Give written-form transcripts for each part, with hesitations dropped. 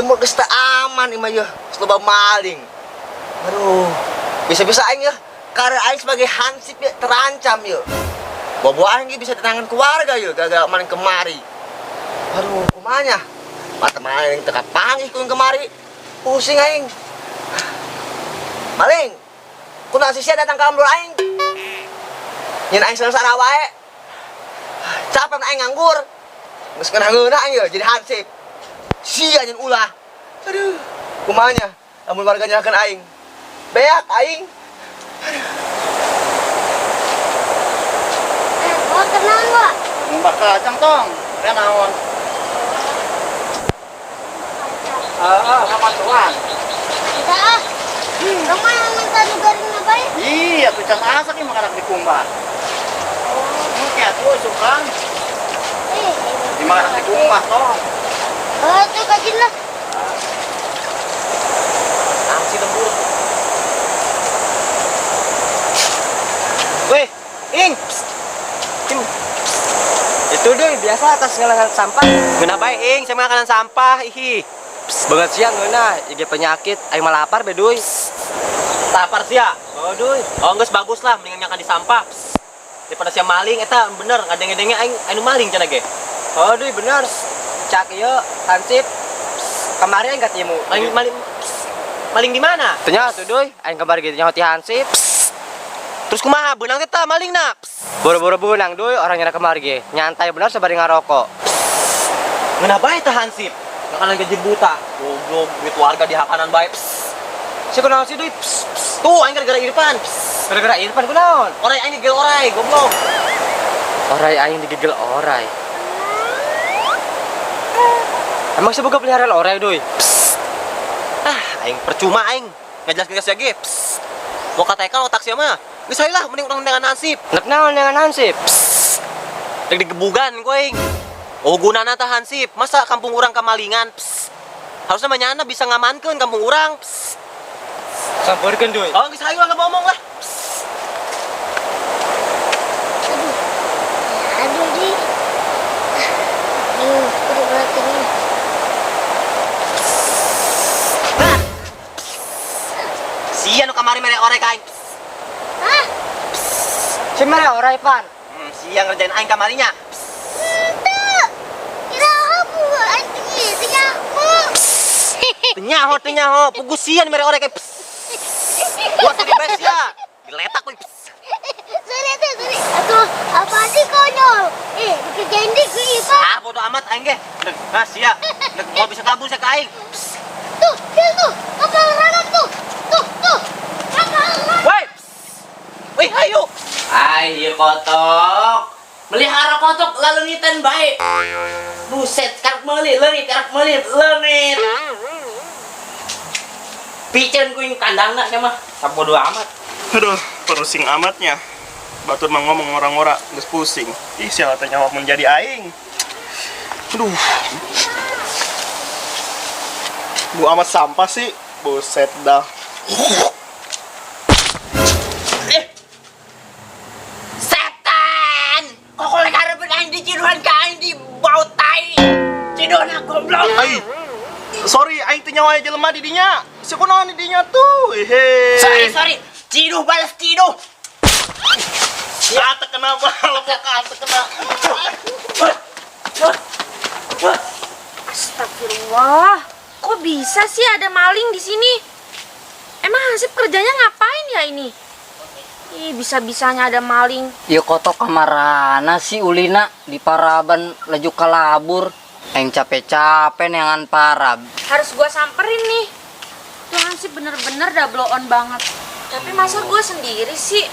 Lemur geus teu aman imah yeuh, loba maling. Aduh, bisa-bisa aing ya karir aing sebagai hansip ya terancam yeuh. Bobo aing bisa tenangan keluarga yeuh gara-gara maling kemari. Aduh, kumanya? Mata maling teu kapanggih ku kemari. Pusing aing. Maling, kunaon sia datang ka ambrol aing? Nyen aing sareng wae. Capek aing nganggur. Geus ngeunah aing yeuh jadi hansip. Sia nyen ulah. Aduh, kumanya? Lamun warga nyalakeun aing. Beak aing. Oh, tenang, Wak. Mbak kacang tong. Kaya naon? Kapan tuan? Tidak ah. Kamu yang minta nugarin apa ya? Iya, tuh cas asak nih makanan di kumbah. Kayak tuh suka. Di makanan di kumbah toh. Itu kajin lah. Angsi lembur. Weh, Ing. Itu doi biasa atas ngalangan sampah. Geuna bae Ing, saya makanan sampah. Ihi. Banget siang geuna, ieu penyakit aing mah lapar be doi. Lapar sia. Oh doi. Oh geus bagus lah mendingan nyakan di sampah. Daripada sia maling eta bener ngadenge-denge aing anu maling cenah ge. Oh doi bener. Cak ieu hansip. Kamari aing katimu. Maling di mana? Teu nya atuh doi, aing kabar gitu nya hoti hansip. Terus kumaha beunang teh tah maling nak? Boro-boro beunang doi orang nyana kamari ge. Nyantai bener sabari ngarokok. Ngeuna bae tah hansip. Makanan gaji buta. Goblok duit warga di hakanan bae. Si kunaon si doi? Tuh aing gara-gara Irfan. Gara-gara Irfan kunaon? Orai aing digel orai, goblok. Orai aing digigel orai. Emang saya boga peliharaan orai doi? Aing percuma aing. Ngajelas-ngejelas ge. Mau kateka otak sia mah. Geus lah mending urang dengan hansip. Nek naon dengan hansip? Dek digebugan ku aing. Oh gunana tah hansip. Masa kampung urang kamalingan? Harusnya manyana bisa ngamankeun kampung urang. Sampeurkeun doi. Oh geus hayu lah ngomong lah. Aduh, Di. Udah berat ini. Sia nu kamari mere orek aing. Hah? Si mere orai pan. Sia ngerjain aing kamarinya. Itu. Kira kamu anjing gitu kamu. Teu nyaho, pugus sia mere orek aing. Gua sini bes ya. Diletak we. Sorry. Aduh, apa sih konyol? Dikerjain di Ipa. Ah bodo amat aing ge. Nah sia. Nek mau bisa kabur sia ka aing. Tuh, dia tuh. Kapal rarat tuh. Tuh. Kapal rarat. Woi. Wih, ayo. Ayo kotok. Melihara kotok lalu ngitan baik. Buset, karak melit, lenit. Piceun ku yang kandangna nya mah. Sabodo amat. Aduh, pusing amatnya. Batur mah ngomong orang-orang geus pusing. Ih, siapa teh nyawa menjadi aing. Aduh. Bu amat sampah sih. Buset dah. Setan! Kok lek hareupin aing diciduhan ka aing di bau tai. Cidona goblok. Ai. Sorry, aing teh nyawa jelema di dinya. Sakunaon di dinya tuh? Hehe. Sorry. Ciduh balas ciduh. Ya teu kena balepokan teu kena. Astagfirullah, kok bisa sih ada maling di sini? Emang Hansip kerjanya ngapain ya ini? Ih, bisa-bisanya ada maling. Ya kotok kamarana si Ulina di Paraban laju kalabur. Yang capek-capek nengan Parab. Harus gua samperin nih. Tuh Hansip bener-bener dah blow on banget. Tapi masa gua sendiri sih?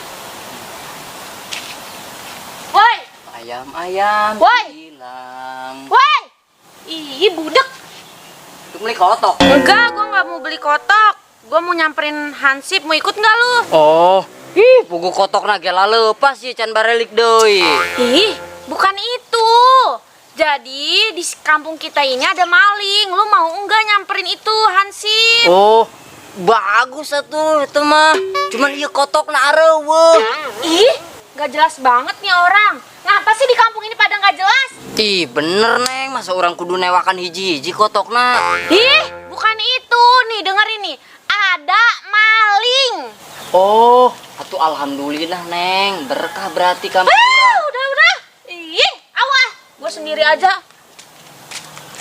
Woi, Ayam Woi! hilang. woi! Ih, budek. Itu beli kotok. Enggak, gua nggak mau beli kotok. Gua mau nyamperin Hansip, mau ikut nggak lu? Oh, pugu kotok nagela lepas sih can barelik deui. Ih, bukan itu. Jadi di kampung kita ini ada maling. Lu mau enggak nyamperin itu Hansip? Oh, bagus atuh itu mah. Cuman ieu kotok na areueuh. Ih, nggak jelas banget nih orang. Ngapa sih di kampung ini pada nggak jelas? Ih, bener Neng, masa orang kudu newakan hiji-hiji kotokna. Ih, itu nih, dengerin nih. Ada maling. Oh, atuh alhamdulillah Neng, berkah berarti kamu. Udah. Ih, awas. Gue sendiri aja.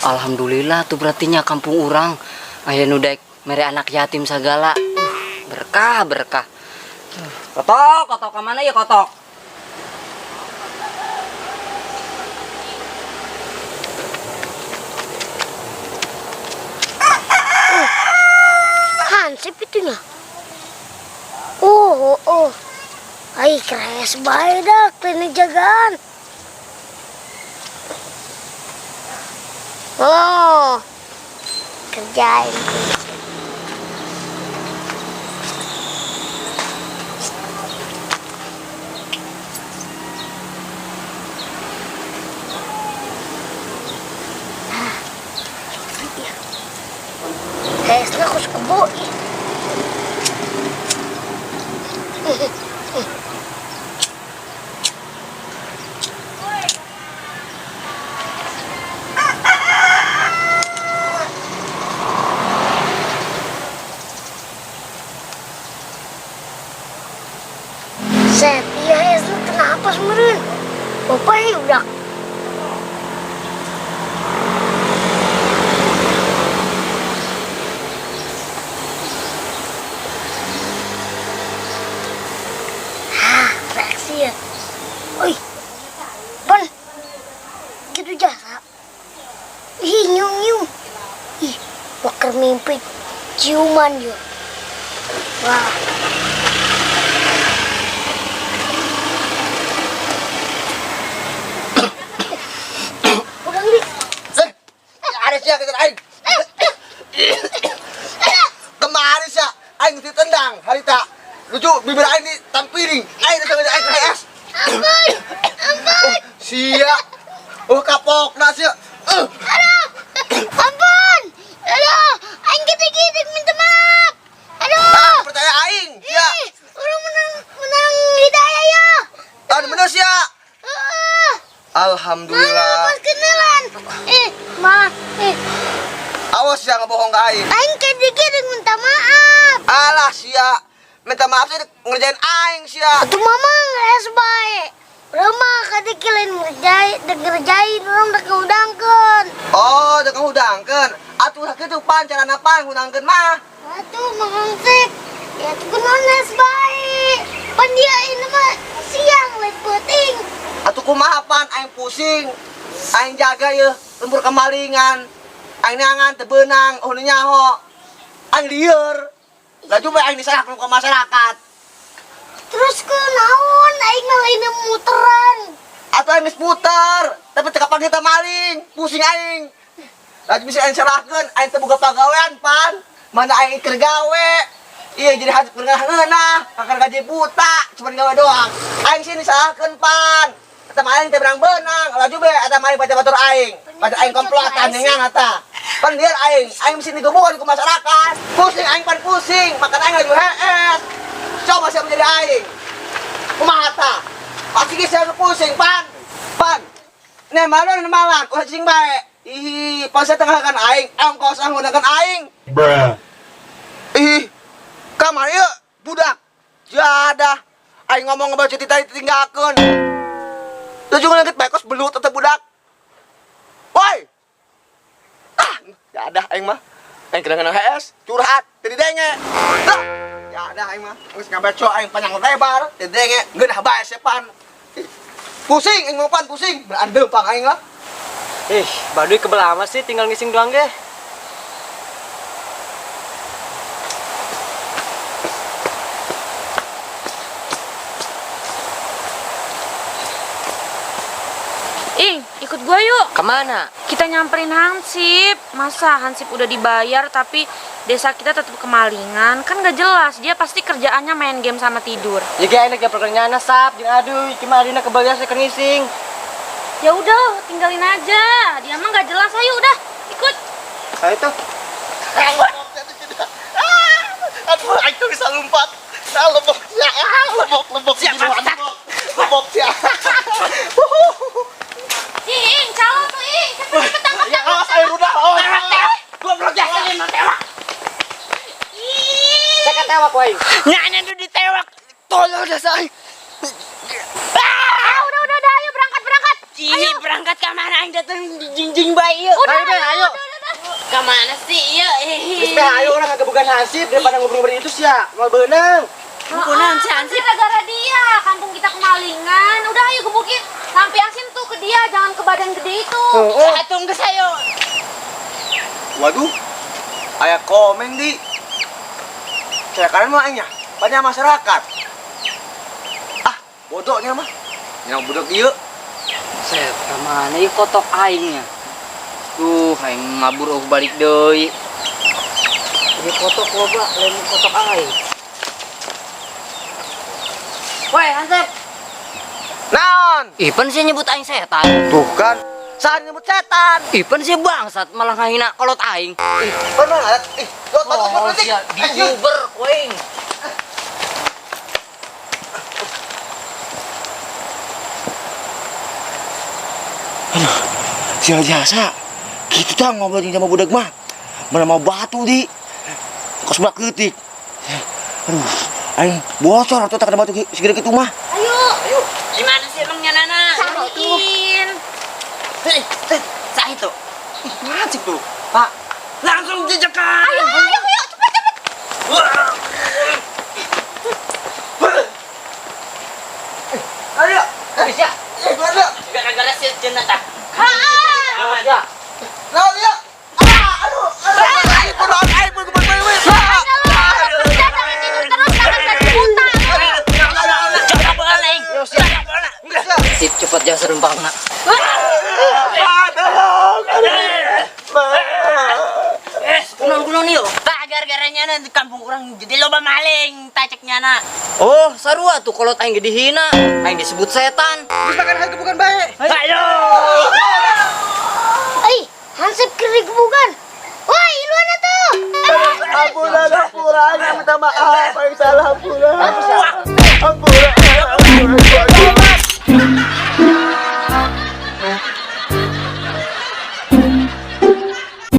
Alhamdulillah tuh berartinya kampung urang aya nu daek mere anak yatim sagala. Berkah. Kotok ke mana ya kotok? Hansip itunya. Oh. Ay, keres bae dah klinik jagaan. Oh. Kerjain. Tesnya aku suka boi. Setia Hesna kenapa semerin? Bapaknya udah. Reaksi ya. Oi. Pan. Gitu jasa. Ih, nyung. Ih, bakar mimpi ciuman yuk. Wah. Udah nih. Ada siapa kita aing? Kemarin sih aing ditendang harita. Lucu bibir aing ditampiring. Aing sama aing KS. Ampun. Sia. Kapokna sia. Ampun. Aduh, aing gitu minta maaf. Aduh. Percaya aing. Ya. Orang menang hidayah ya. Ada bener sia. Mana Alhamdulillah. pas kenalan. Ma. Awas ya ngebohong ke aing. Aing dikit minta maaf. Alah sia. Minta maaf sih ngerjain aing sia. Tuh mama ngeres baik. Rama kadikilin ngerjain orang udah keudangkeun. Oh, udah kamu udangkeun. Atuh kitu pan cara napan udangkeun mah. Atuh mengangsik. Ya tuh kenanes baik. Pan dia ini mah siang lain penting. Atuh kumaha pan aing pusing. Aing jaga ya lembur kemalingan. Aing nangan teu beunang oh nu nyaho. Aing lieur. Lah coba aing diserahkeun ke masyarakat. Terus ke naon aing ngalahin muteran. Atuh aing geus puter, tapi teu kapang kita maling, pusing aing. Lah bisa aing serahkeun, aing teu boga pagawean pan. Mana aing keur gawe. Iya jadi hati ngeunah-ngeunah, kakak gaji buta, cuma gawe doang. Aing sini serahkeun pan. Eta maling teh berang beunang, lah coba eta maling baca batur aing. Baca aing komplotan nyengan eta. Pan lieur aing mesti digemukan ke masyarakat. Pusing aing pan pusing, makan aing lagi hees. Coba siapa menjadi aing. Kumaha ta? Pasti geus saya pusing pan. Pan. Nih malu malan, ulah cing bae. Ih, pas saya tengahkan aing, ongkos nggunakan aing. Ih, kamar ieu budak. Jadah. Aing ngomong ngebaca tadi tinggalkeun. Lu juga ngeukeut bae kos belut eta budak. Woi. Ya ada aing mah. Aing kadang-kadang HS, curhat, teu didenge. Ya ada aing mah. Geus ngabeco aing panjang lebar, teu didenge, geunah bae sepan. Pusing aing mah pan pusing, berandeu pang aing lah. Baduy kebelah amat sih tinggal ngising doang ge. Ikut gua yuk. Kemana? Kita nyamperin Hansip. Masa Hansip udah dibayar tapi desa kita tetap kemalingan? Kan gak jelas. Dia pasti kerjaannya main game sama tidur. Ya gak enak ya perkerjaannya sap, jeung aduh, cuma adina kebagian saya ngising. Ya udah, tinggalin aja. Dia mah gak jelas. Ayo udah, ikut. Ayo tuh. Aduh, aing tuh bisa lompat. Lebok sia. Lebok sia. Ing, calo tuh, Ing. Cepet tangkap. Ya, awas air udah. Goblok ya, ini tewak. ditewak wae. Nyana tuh ditewak. Tolong dah say. Udah, ayo berangkat. Cihi berangkat ke mana aing datang jinjing bayi yuk. Ayo. Ke mana sih yuk? Geus teh ayo urang kebukan Hansip daripada ngobrol itu sia. Mal beunang. Kunaon si Hansip? Gara-gara dia, kampung kita kemalingan. Udah ayo gebukin. Sampai asin tuh ke dia, jangan ke badan gede itu. Tunggu saya. Waduh, aya komen di. Saya kalian mah aingnya, banyak masyarakat. Ah, bodohnya mah. Yang budak dia. Set, kemana ieu kotok aingnya? Aing ngabur balik deui. Ieu kotok loba, lain kotok aing. Woi, Hansip. Naon? Ipan sih nyebut aing setan. Tuh kan, saat nyebut setan. Ipan sih bangsat malah ngahina kolot aing. Pernah lihat? Oh, sia diuber koing. Sial jasa. Gitu tah ngobrolin sama budak mah. Mana mau batu di. Kos sebelah ketik. Aduh, aing bocor atau tak ada batu segede gitu mah. Ayo. Gimana sih emangnya Nana? Cariin. Sah itu. Mana sih tuh? Pak, Langsung jejekan. Ayo, cepet. ayo. Bisa. Ayo. Gara-gara si jenazah. Ya. Naon ya? Aduh. Aing pun Sip cepet jangan serempangna. Gunung nih yuk. Tah gara-garanya nanti kampung orang jadi loba maling. Tacek nyana. Oh, sarua tuh kolot aing dihina. Aing disebut setan. bukan baik. Ayo. Hansip kiri bukan. Woi, luana tuh. Ampura, minta maaf. Aing salah, ampura. Wah. Ampura.